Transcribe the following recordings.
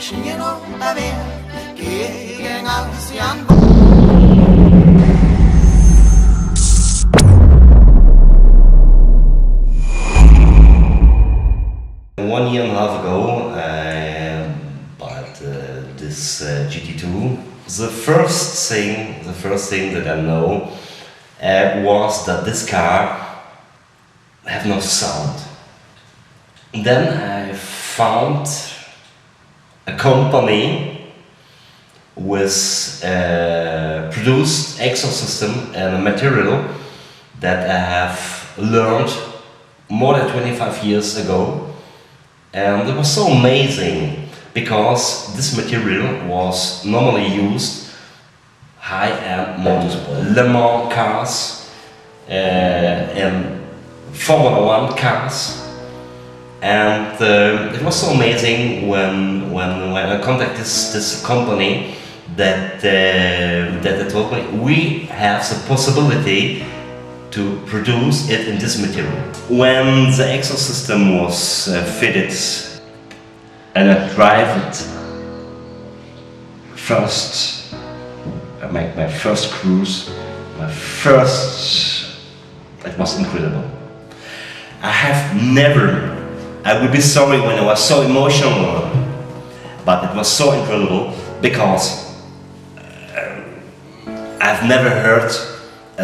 ingen å være, ingen ansian. One year and a half ago, I bought this GT2. The first thing that I know was that this car have no sound. Then I found a company with produced exhaust system and a material that I have learned more than 25 years ago. And it was so amazing because this material was normally used high-end motorsport, Le Mans cars and Formula 1 cars. And it was so amazing when I contacted this company that they told me we have the possibility to produce it in this material. When the exhaust system was fitted and I drive it first, I make my first cruise, it was incredible. I would be sorry when I was so emotional, but it was so incredible because I've never heard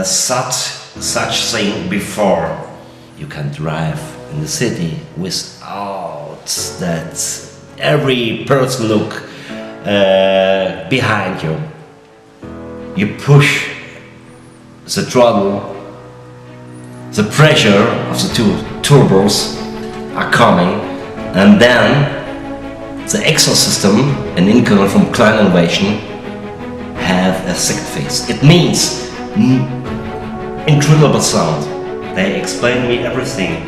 such thing before. You can drive in the city without that every person look behind you. You push the throttle, the pressure of the two turbos are coming, and then the exhaust system and Inconel from Kline-Innovation have a second phase. It means incredible sound. They explain me everything.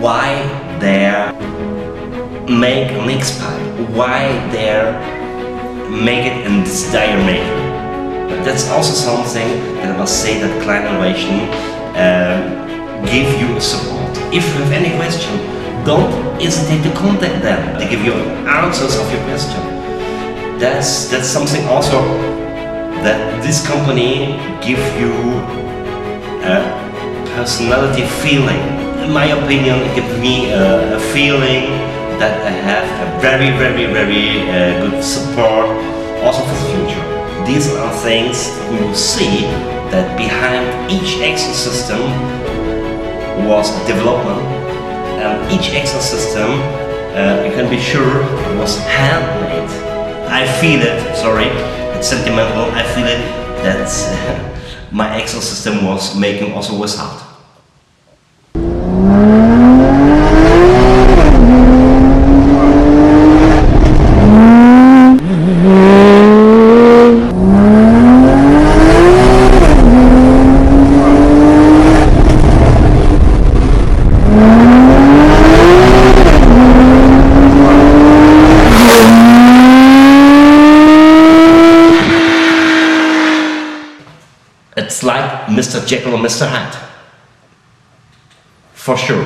Why they make an X-pipe, why they make it in this diameter. But that's also something that I must say that Kline-Innovation give you support. If you have any question, don't hesitate to contact them. They give you answers of your question. That's something also that this company give you a personality feeling. In my opinion, it gives me a feeling that I have a very good support also for the future. These are things you will see that behind each exhaust system was development, and each exhaust system you can be sure was handmade. I feel it, sorry, it's sentimental, I feel it that my exhaust system was making also with heart. It's like Mr. Jekyll or Mr. Hyde, for sure.